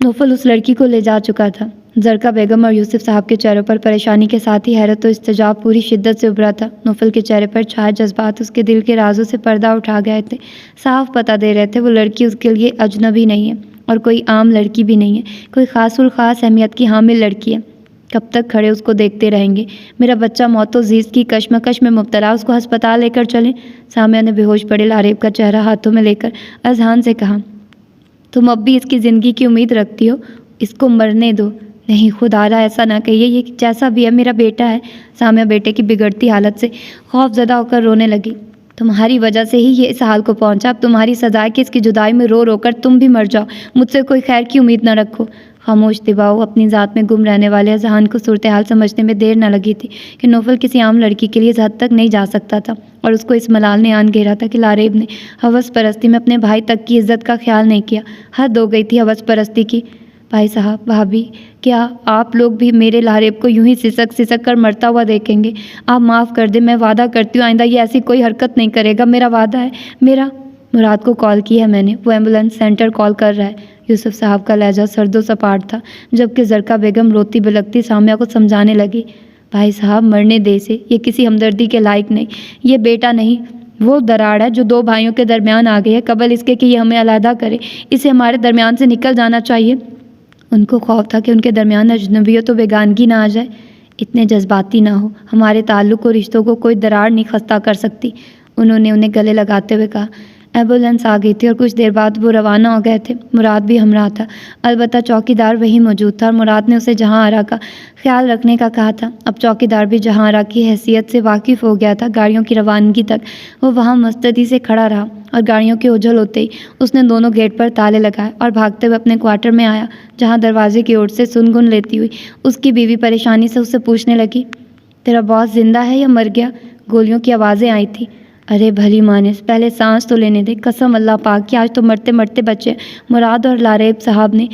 نوفل اس لڑکی کو لے جا چکا تھا۔ زرقا بیگم اور یوسف صاحب کے چہروں پر پریشانی کے ساتھ ہی حیرت و استعجاب پوری شدت سے ابھرا تھا۔ نوفل کے چہرے پر چھائے جذبات اس کے دل کے رازوں سے پردہ اٹھا گئے تھے، صاف پتہ دے رہے تھے وہ لڑکی اس کے لیے اجنبی نہیں ہے اور کوئی عام لڑکی بھی نہیں ہے، کوئی خاص الخاص اہمیت کی حامل لڑکی ہے۔ کب تک کھڑے اس کو دیکھتے رہیں گے؟ میرا بچہ موت و زیست کی کشمکش میں مبتلا، اس کو ہسپتال لے کر چلیں۔ سامعہ نے بے ہوش پڑے لاریب کا چہرہ ہاتھوں میں لے کر اذہان سے کہا۔ تم اب بھی اس کی زندگی کی امید رکھتی ہو؟ اس کو مرنے دو۔ نہیں خدا را ایسا نہ کہیے، یہ جیسا بھی ہے میرا بیٹا ہے۔ سامعہ بیٹے کی بگڑتی حالت سے خوف زدہ ہو کر رونے لگی۔ تمہاری وجہ سے ہی یہ اس حال کو پہنچا، اب تمہاری سزا ہے کہ اس کی جدائی میں رو رو کر تم بھی مر جاؤ۔ مجھ سے کوئی خیر کی امید نہ رکھو۔ خاموش دباؤ اپنی ذات میں گم رہنے والے اذہان کو صورتحال سمجھنے میں دیر نہ لگی تھی کہ نوفل کسی عام لڑکی کے لیے اس حد تک نہیں جا سکتا تھا، اور اس کو اس ملال نے آن گھیرا تھا کہ لاریب نے ہوس پرستی میں اپنے بھائی تک کی عزت کا خیال نہیں کیا۔ حد ہو گئی تھی ہوس پرستی کی۔ بھائی صاحب، بھابھی، کیا آپ لوگ بھی میرے لاریب کو یوں ہی سسک سسک کر مرتا ہوا دیکھیں گے؟ آپ معاف کر دیں، میں وعدہ کرتی ہوں آئندہ یہ ایسی کوئی حرکت نہیں کرے گا، میرا وعدہ ہے۔ میرا مراد کو کال کی ہے میں نے، وہ ایمبولینس سینٹر کال کر رہا ہے۔ یوسف صاحب کا لہجہ سرد و سپاٹ تھا، جبکہ زرقا بیگم روتی بلکتی سامعہ کو سمجھانے لگی۔ بھائی صاحب مرنے دے اسے، یہ کسی ہمدردی کے لائق نہیں، یہ بیٹا نہیں، وہ دراڑ ہے جو دو بھائیوں کے درمیان آ گئی ہے، قبل اس کے کہ یہ ہمیں علیحدہ کرے، اسے ہمارے درمیان سے نکل جانا چاہیے۔ ان کو خوف تھا کہ ان کے درمیان اجنبیت و بیگانگی نہ آ جائے۔ اتنے جذباتی نہ ہو، ہمارے تعلق و رشتوں کو کوئی دراڑ نہیں خستہ کر سکتی، انہوں نے انہیں گلے لگاتے ہوئے کہا۔ ایمبولینس آ گئی تھی اور کچھ دیر بعد وہ روانہ ہو گئے تھے۔ مراد بھی ہمراہ تھا، البتہ چوکی دار وہی موجود تھا اور مراد نے اسے جہاں آرا کا خیال رکھنے کا کہا تھا۔ اب چوکی دار بھی جہاں آرا کی حیثیت سے واقف ہو گیا تھا۔ گاڑیوں کی روانگی تک وہ وہاں مستعدی سے کھڑا رہا اور گاڑیوں کے اجھل ہوتے ہی اس نے دونوں گیٹ پر تالے لگائے اور بھاگتے ہوئے اپنے کوارٹر میں آیا، جہاں دروازے کی اوٹ سے سنگن لیتی ہوئی اس کی بیوی پریشانی سے اس سے پوچھنے لگی، تیرا باس زندہ ہے یا مر گیا؟ گولیوں کی آوازیں آئی تھیں۔ ارے بھلی مانس، پہلے سانس تو لینے دے، قسم اللہ پاک کہ آج تو مرتے مرتے بچے۔ مراد اور لاریب صاحب نے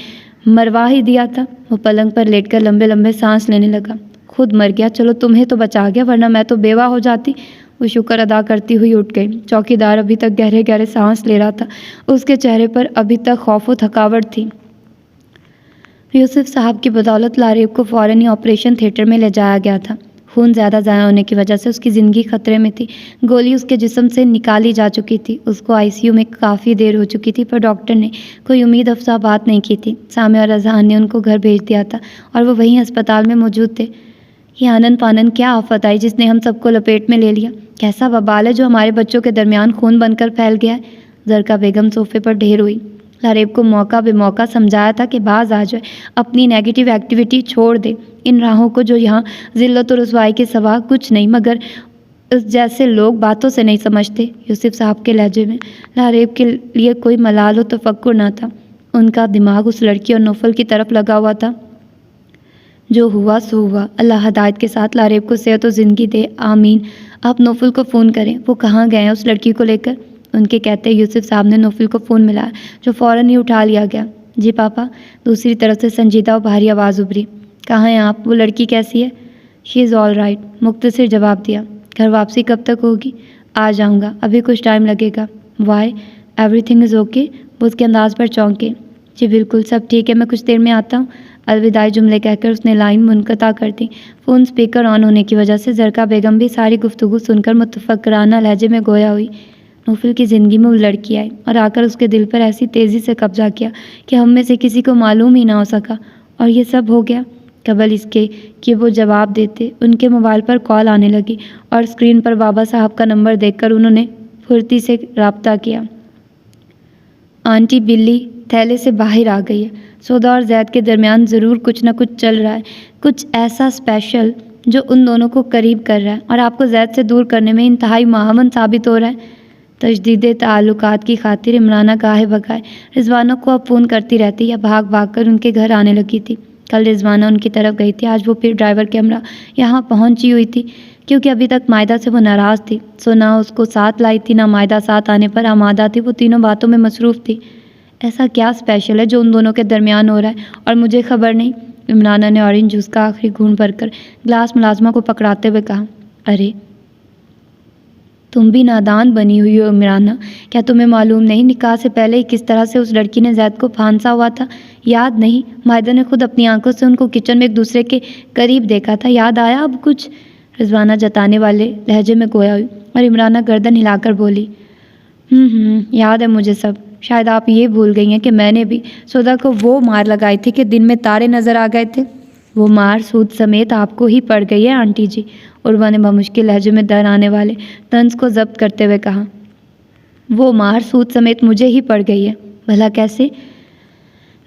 مروا ہی دیا تھا۔ وہ پلنگ پر لیٹ کر لمبے لمبے سانس لینے لگا۔ خود مر گیا، چلو تمہیں تو بچا گیا، ورنہ میں تو بیوہ ہو جاتی۔ وہ شکر ادا کرتی ہوئی اٹھ گئی۔ چوکی دار ابھی تک گہرے گہرے سانس لے رہا تھا، اس کے چہرے پر ابھی تک خوف و تھکاوٹ تھی۔ یوسف صاحب کی بدولت لاریب کو فوراً ہی آپریشن تھیٹر میں لے جایا گیا تھا۔ خون زیادہ ضائع ہونے کی وجہ سے اس کی زندگی خطرے میں تھی۔ گولی اس کے جسم سے نکالی جا چکی تھی، اس کو آئی سی یو میں کافی دیر ہو چکی تھی، پر ڈاکٹر نے کوئی امید افزا بات نہیں کی تھی۔ سامع اور اذہان نے ان کو گھر بھیج دیا تھا اور وہ وہیں ہسپتال میں موجود تھے۔ یہ آنن پانن کیا آفت آئی جس نے ہم سب کو لپیٹ میں لے لیا؟ کیسا وبال ہے جو ہمارے بچوں کے درمیان خون بن کر پھیل گیا ہے؟ زرقا بیگم صوفے پر ڈھیر ہوئی۔ لاریب کو موقع بے موقع سمجھایا تھا کہ باز آ جائے، اپنی نیگیٹو ایکٹیویٹی چھوڑ دے، ان راہوں کو جو یہاں ذلت و رسوائی کے سوا کچھ نہیں، مگر اس جیسے لوگ باتوں سے نہیں سمجھتے۔ یوسف صاحب کے لہجے میں لاریب کے لیے کوئی ملال و تفکر نہ تھا، ان کا دماغ اس لڑکی اور نوفل کی طرف لگا ہوا تھا۔ جو ہوا سو ہوا، اللہ ہدایت کے ساتھ لاریب کو صحت و زندگی دے، آمین۔ آپ نوفل کو فون کریں، وہ کہاں گئے ہیں اس لڑکی کو لے کر؟ ان کے کہتے یوسف صاحب نے نوفل کو فون ملایا جو فوراً ہی اٹھا لیا گیا۔ جی پاپا، دوسری طرف سے سنجیدہ اور بھاری آواز ابھری۔ کہاں ہیں آپ؟ وہ لڑکی کیسی ہے؟ شی از آل رائٹ، مختصر جواب دیا۔ گھر واپسی کب تک ہوگی؟ آ جاؤں گا، ابھی کچھ ٹائم لگے گا۔ Why? Everything is okay? وہ اس کے انداز پر چونکے۔ جی بالکل سب ٹھیک ہے، میں کچھ دیر میں آتا ہوں۔ الوداعی جملے کہہ کر اس نے لائن منقطع کر دی۔ فون اسپیکر آن ہونے کی وجہ سے زرقا بیگم بھی ساری گفتگو سن کر متفکرانہ لہجے میں گویا ہوئی۔ نوفل کی زندگی میں وہ لڑکی آئی اور آ کر اس کے دل پر ایسی تیزی سے قبضہ کیا کہ ہم میں سے کسی کو معلوم ہی نہ ہو سکا، اور یہ سب ہو گیا قبل اس کے کہ وہ جواب دیتے۔ ان کے موبائل پر کال آنے لگی اور اسکرین پر بابا صاحب کا نمبر دیکھ کر انہوں نے پھرتی سے رابطہ کیا۔ آنٹی بلی تھیلے سے باہر آ گئی ہے۔ سودا اور زید کے درمیان ضرور کچھ نہ کچھ چل رہا ہے، کچھ ایسا اسپیشل جو ان دونوں کو قریب کر رہا ہے اور آپ کو زید سے دور کرنے میں انتہائی معاون ثابت ہو رہا ہے۔ تجدید تعلقات کی خاطر عمرانہ گاہے بگائے رضوانہ کو اب فون کرتی رہتی یا بھاگ بھاگ کر ان کے گھر آنے لگی تھی۔ کل رضوانہ ان کی طرف گئی تھی، آج وہ پھر ڈرائیور کے ہمراہ یہاں پہنچی ہوئی تھی کیونکہ ابھی تک مائدہ سے وہ ناراض تھی۔ سو نہ اس کو ساتھ لائی تھی، نہ مائدہ ساتھ آنے پر آمادہ تھی۔ وہ تینوں باتوں میں مصروف تھی۔ ایسا کیا اسپیشل ہے جو ان دونوں کے درمیان ہو رہا ہے اور مجھے خبر نہیں؟ عمرانہ نے اورنج جوس کا آخری گھونٹ بھر کر گلاس ملازمہ کو پکڑاتے ہوئے کہا۔ ارے تم بھی نادان بنی ہوئی ہو عمرانہ، کیا تمہیں معلوم نہیں نکاح سے پہلے ہی کس طرح سے اس لڑکی نے زید کو پھانسا ہوا تھا؟ یاد نہیں؟ مائدہ نے خود اپنی آنکھوں سے ان کو کچن میں ایک دوسرے کے قریب دیکھا تھا، یاد آیا اب کچھ؟ رضوانہ جتانے والے لہجے میں گویا ہوئی اور عمرانہ گردن ہلا کر بولی، یاد ہے مجھے سب۔ شاید آپ یہ بھول گئی ہیں کہ میں نے بھی سودا کو وہ مار لگائی تھی کہ دن میں تارے نظر آ گئے تھے۔ وہ مار سود سمیت آپ کو ہی پڑ گئی ہے آنٹی جی، عروہ نے بمشکل لہجے میں در آنے والے طنز کو ضبط کرتے ہوئے کہا۔ وہ مار سود سمیت مجھے ہی پڑ گئی ہے؟ بھلا کیسے؟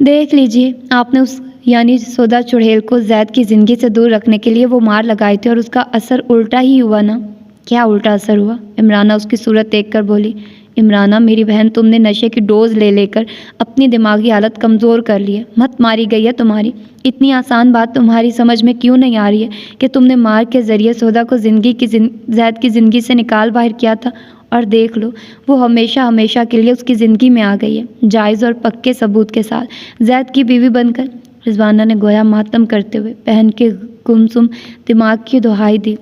دیکھ لیجئے، آپ نے اس یعنی سودا چڑھیل کو زید کی زندگی سے دور رکھنے کے لیے وہ مار لگائی تھی اور اس کا اثر الٹا ہی ہوا نا؟ کیا الٹا اثر ہوا؟ عمرانہ اس کی صورت دیکھ کر بولی۔ عمرانہ میری بہن، تم نے نشے کی ڈوز لے لے کر اپنی دماغی حالت کمزور کر لی ہے، مت ماری گئی ہے تمہاری۔ اتنی آسان بات تمہاری سمجھ میں کیوں نہیں آ رہی ہے کہ تم نے مار کے ذریعے سودا کو زید کی زندگی سے نکال باہر کیا تھا، اور دیکھ لو وہ ہمیشہ ہمیشہ کے لیے اس کی زندگی میں آ گئی ہے، جائز اور پکے ثبوت کے ساتھ زید کی بیوی بن کر۔ رضوانہ نے گویا ماتم کرتے ہوئے بہن کے گمسم دماغ کی دہائی دی۔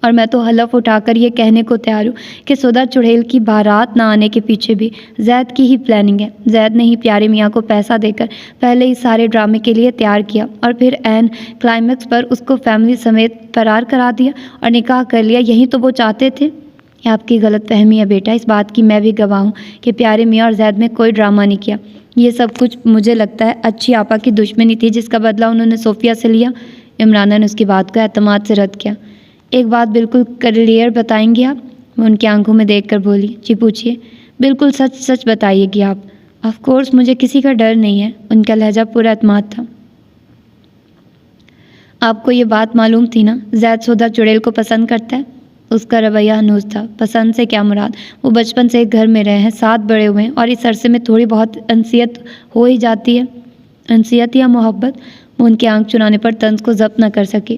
اور میں تو حلف اٹھا کر یہ کہنے کو تیار ہوں کہ سودا چڑھیل کی بارات نہ آنے کے پیچھے بھی زید کی ہی پلاننگ ہے۔ زید نے ہی پیارے میاں کو پیسہ دے کر پہلے ہی سارے ڈرامے کے لیے تیار کیا اور پھر عین کلائمیکس پر اس کو فیملی سمیت فرار کرا دیا اور نکاح کر لیا۔ یہی تو وہ چاہتے تھے۔ یہ آپ کی غلط فہمی ہے بیٹا، اس بات کی میں بھی گواہ ہوں کہ پیارے میاں اور زید میں کوئی ڈرامہ نہیں کیا۔ یہ سب کچھ مجھے لگتا ہے اچھی آپا کی دشمنی تھی جس کا بدلہ انہوں نے صوفیہ سے لیا۔ عمرانہ نے اس کی بات کو اعتماد سے رد کیا۔ ایک بات بالکل کلیئر بتائیں گے آپ؟ وہ ان کی آنکھوں میں دیکھ کر بولی۔ جی پوچھیے۔ بالکل سچ سچ بتائیے گی آپ؟ آف کورس، مجھے کسی کا ڈر نہیں ہے۔ ان کا لہجہ پورا اعتماد تھا۔ آپ کو یہ بات معلوم تھی نا، زید سودا چڑیل کو پسند کرتا ہے؟ اس کا رویہ ہنوز تھا۔ پسند سے کیا مراد؟ وہ بچپن سے ایک گھر میں رہے ہیں، ساتھ بڑے ہوئے ہیں، اور اس عرصے میں تھوڑی بہت انسیت ہو ہی جاتی ہے۔ انسیت یا محبت؟ وہ ان کی آنکھ چرانے پر طنز کو ضبط نہ کر سکی۔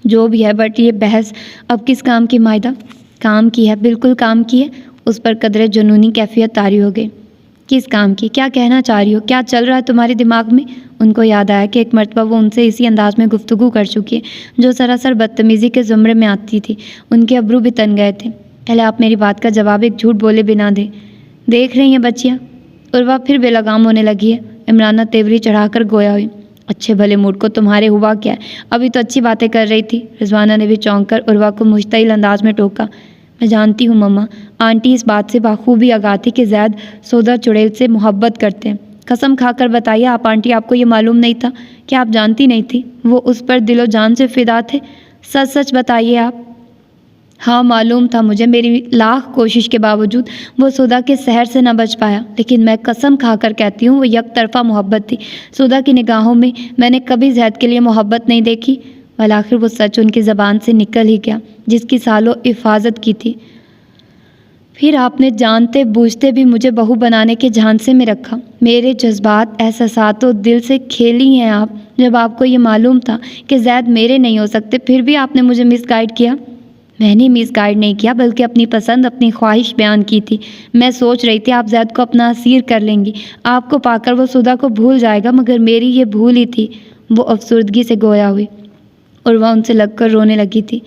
جو بھی ہے، بٹ یہ بحث اب کس کام کی مائدہ؟ کام کی ہے، بالکل کام کی ہے۔ اس پر قدرے جنونی کیفیت طاری ہو گئی۔ کس کام کی؟ کیا کہنا چاہ رہی ہو؟ کیا چل رہا ہے تمہارے دماغ میں؟ ان کو یاد آیا کہ ایک مرتبہ وہ ان سے اسی انداز میں گفتگو کر چکی ہے جو سراسر بدتمیزی کے زمرے میں آتی تھی۔ ان کے ابرو بھی تن گئے تھے۔ پہلے آپ میری بات کا جواب ایک جھوٹ بولے بنا دیں۔ دیکھ رہی ہیں بچیاں؟ عروہ پھر بے لگام ہونے لگی ہے۔ عمرانہ تیوری چڑھا کر گویا ہوئی۔ اچھے بھلے موڈ کو تمہارے ہوا کیا ہے؟ ابھی تو اچھی باتیں کر رہی تھی۔ رضوانہ نے بھی چونک کر عروہ کو مشتعل انداز میں ٹوکا۔ میں جانتی ہوں مما، آنٹی اس بات سے بخوبی آگاہ تھی کہ زید سودا چڑیل سے محبت کرتے ہیں۔ قسم کھا کر بتائیے آپ آنٹی، آپ کو یہ معلوم نہیں تھا؟ کیا آپ جانتی نہیں تھی وہ اس پر دل و جان سے فدا تھے؟ سچ سچ بتائیے آپ۔ ہاں معلوم تھا مجھے، میری لاکھ کوشش کے باوجود وہ سودا کے سحر سے نہ بچ پایا، لیکن میں قسم کھا کر کہتی ہوں وہ یک طرفہ محبت تھی۔ سودا کی نگاہوں میں نے کبھی زید کے لیے محبت نہیں دیکھی۔ بالآخر وہ سچ ان کی زبان سے نکل ہی گیا جس کی سالوں حفاظت کی تھی۔ پھر آپ نے جانتے بوجھتے بھی مجھے بہو بنانے کے جھانسے میں رکھا۔ میرے جذبات، احساسات و دل سے کھیلی ہیں آپ۔ جب آپ کو یہ معلوم تھا کہ زید میرے نہیں ہو سکتے، پھر بھی آپ نے مجھے مس گائیڈ کیا۔ میں نے مس گائیڈ نہیں کیا بلکہ اپنی پسند اپنی خواہش بیان کی تھی۔ میں سوچ رہی تھی آپ زید کو اپنا اسیر کر لیں گی، آپ کو پا کر وہ سدھا کو بھول جائے گا، مگر میری یہ بھول ہی تھی۔ وہ افسردگی سے گویا ہوئی اور وہ ان سے لگ کر رونے لگی تھی۔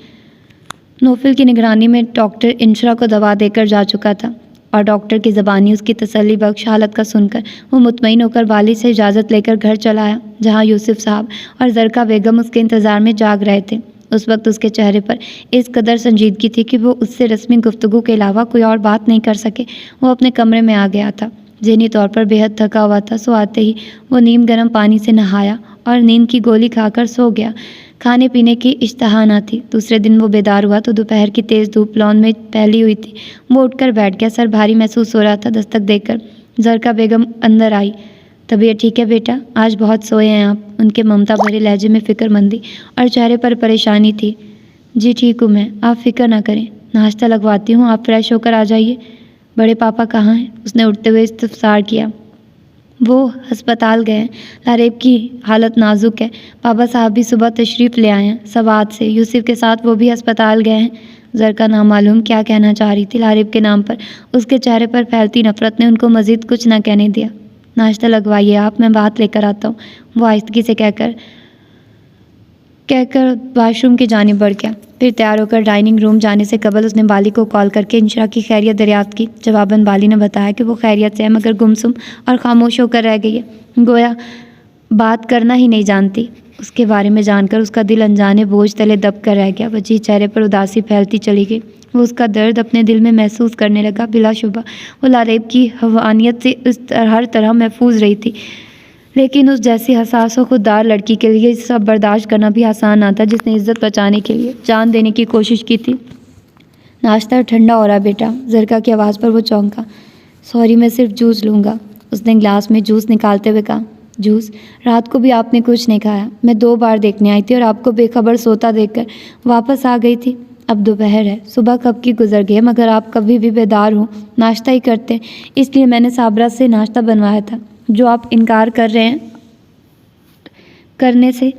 نوفل کی نگرانی میں ڈاکٹر انشرا کو دوا دے کر جا چکا تھا اور ڈاکٹر کی زبانی اس کی تسلی بخش حالت کا سن کر وہ مطمئن ہو کر والد سے اجازت لے کر گھر چلا آیا، جہاں یوسف صاحب اور زرکا بیگم اس کے انتظار میں جاگ رہے تھے۔ اس وقت اس کے چہرے پر اس قدر سنجیدگی تھی کہ وہ اس سے رسمی گفتگو کے علاوہ کوئی اور بات نہیں کر سکے۔ وہ اپنے کمرے میں آ گیا تھا، ذہنی طور پر بے حد تھکا ہوا تھا۔ سو آتے ہی وہ نیم گرم پانی سے نہایا اور نیند کی گولی کھا کر سو گیا۔ کھانے پینے کی اشتہا نہ تھی۔ دوسرے دن وہ بیدار ہوا تو دوپہر کی تیز دھوپ لان میں پھیلی ہوئی تھی۔ وہ اٹھ کر بیٹھ گیا، سر بھاری محسوس ہو رہا تھا۔ دستک دے کر زرکا بیگم اندر آئی۔ طبیعت ٹھیک ہے بیٹا؟ آج بہت سوئے ہیں آپ؟ ان کے ممتا بھرے لہجے میں فکر مندی اور چہرے پر پریشانی تھی۔ جی ٹھیک ہوں میں، آپ فکر نہ کریں، ناشتہ لگواتی ہوں، آپ فریش ہو کر آ جائیے۔ بڑے پاپا کہاں ہیں؟ اس نے اٹھتے ہوئے استفسار کیا۔ وہ ہسپتال گئے ہیں، لاریب کی حالت نازک ہے۔ پاپا صاحب بھی صبح تشریف لے آئے ہیں سوات سے، یوسف کے ساتھ وہ بھی ہسپتال گئے ہیں۔ زرکا نامعلوم کیا کہنا چاہ رہی تھی۔ لاریب کے نام پر اس کے چہرے پر پھیلتی نفرت نے ان کو مزید کچھ نہ کہنے دیا۔ ناشتہ لگوائیے آپ، میں بات لے کر آتا ہوں، وہ آہستگی سے کہہ کر واش روم کی جانب بڑھ گیا۔ پھر تیار ہو کر ڈائننگ روم جانے سے قبل اس نے بالی کو کال کر کے انشرا کی خیریت دریافت کی۔ جواباً بالی نے بتایا کہ وہ خیریت سے ہے مگر گمسم اور خاموش ہو کر رہ گئی ہے، گویا بات کرنا ہی نہیں جانتی۔ اس کے بارے میں جان کر اس کا دل انجانے بوجھ تلے دب کر رہ گیا۔ وجہ چہرے پر اداسی پھیلتی چلی گئی۔ وہ اس کا درد اپنے دل میں محسوس کرنے لگا۔ بلا شبہ وہ لاریب کی حیوانیت سے ہر طرح محفوظ رہی تھی، لیکن اس جیسی حساس و خوددار لڑکی کے لیے یہ سب برداشت کرنا بھی آسان نہ تھا، جس نے عزت بچانے کے لیے جان دینے کی کوشش کی تھی۔ ناشتہ ٹھنڈا ہو رہا بیٹا، زرکا کی آواز پر وہ چونکا۔ سوری، میں صرف جوس لوں گا، اس نے گلاس میں جوس نکالتے ہوئے کہا۔ جوس؟ رات کو بھی آپ نے کچھ نہیں کھایا، میں 2 بار دیکھنے آئی تھی اور آپ کو بے خبر سوتا دیکھ کر واپس آ گئی تھی۔ اب دوپہر ہے، صبح کب کی گزر گئی ہے، مگر آپ کبھی بھی بیدار ہوں ناشتہ ہی کرتے، اس لیے میں نے صابرہ سے ناشتہ بنوایا تھا، جو آپ انکار کر رہے ہیں کرنے سے۔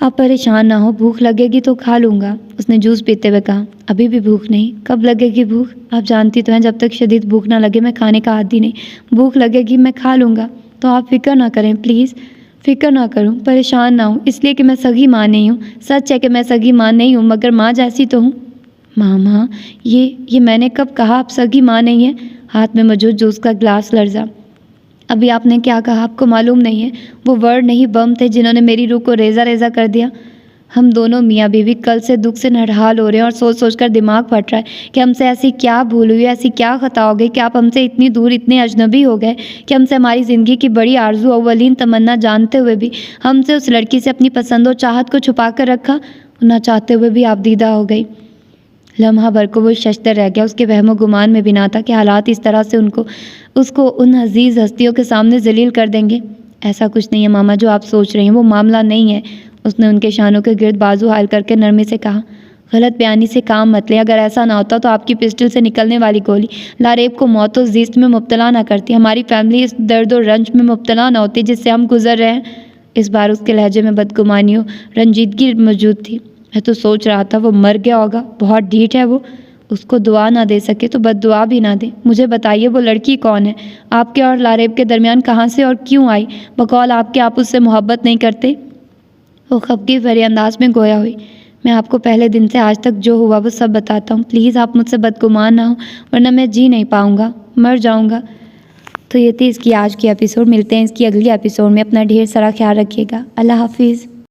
آپ پریشان نہ ہو، بھوک لگے گی تو کھا لوں گا، اس نے جوس پیتے ہوئے کہا۔ ابھی بھی بھوک نہیں؟ کب لگے گی بھوک؟ آپ جانتی تو ہیں جب تک شدید بھوک نہ لگے میں کھانے کا عادی نہیں۔ بھوک لگے گی میں کھا لوں گا، تو آپ فکر نہ کریں پلیز۔ فکر نہ کروں، پریشان نہ ہوں، اس لیے کہ میں سگی ماں نہیں ہوں۔ سچ ہے کہ میں سگی ماں نہیں ہوں، مگر ماں جیسی تو ہوں۔ ماما، یہ میں نے کب کہا آپ سگی ماں نہیں ہیں؟ ہاتھ میں موجود جوس کا گلاس لرزا۔ ابھی آپ نے کیا کہا آپ کو معلوم نہیں ہے؟ وہ ورڈ نہیں بم تھے جنہوں نے میری روح کو ریزہ ریزہ کر دیا۔ ہم دونوں میاں بیوی کل سے دکھ سے نڈھال ہو رہے ہیں اور سوچ سوچ کر دماغ پھٹ رہا ہے کہ ہم سے ایسی کیا بھول ہوئی، ایسی کیا خطا ہو گئی کہ آپ ہم سے اتنی دور، اتنے اجنبی ہو گئے کہ ہم سے ہماری زندگی کی بڑی آرزو، اولین تمنا جانتے ہوئے بھی ہم سے اس لڑکی سے اپنی پسند و چاہت کو چھپا کر رکھا، نہ چاہتے ہوئے بھی آپ دیدہ ہو گئی۔ لمحہ بھر کو وہ ششدر رہ گیا۔ اس کے وہم و گمان میں بھی نہ تھا کہ حالات اس طرح سے اس کو ان عزیز ہستیوں کے سامنے ذلیل کر دیں گے۔ ایسا کچھ نہیں ہے ماما جو آپ سوچ رہی ہیں، وہ معاملہ نہیں ہے، اس نے ان کے شانوں کے گرد بازو حائل کر کے نرمی سے کہا۔ غلط بیانی سے کام مت لیں، اگر ایسا نہ ہوتا تو آپ کی پسٹل سے نکلنے والی گولی لاریب کو موت و زیست میں مبتلا نہ کرتی، ہماری فیملی اس درد و رنج میں مبتلا نہ ہوتی جس سے ہم گزر رہے ہیں۔ اس بار اس کے لہجے میں بدگمانی و رنجیدگی موجود تھی۔ میں تو سوچ رہا تھا وہ مر گیا ہوگا، بہت ڈھیٹ ہے وہ، اس کو دعا نہ دے سکے تو بد دعا بھی نہ دے۔ مجھے بتائیے وہ لڑکی کون ہے؟ آپ کے اور لاریب کے درمیان کہاں سے اور کیوں آئی؟ بقول آپ کے آپ اس سے محبت نہیں کرتے؟ وہ خفگی بھرے انداز میں گویا ہوئی۔ میں آپ کو پہلے دن سے آج تک جو ہوا وہ سب بتاتا ہوں، پلیز آپ مجھ سے بدگمان نہ ہوں، ورنہ میں جی نہیں پاؤں گا، مر جاؤں گا۔ تو یہ تھی اس کی آج کی ایپیسوڈ۔ ملتے ہیں اس کی اگلی ایپیسوڈ میں۔ اپنا ڈھیر سارا خیال رکھیے گا۔ اللہ حافظ۔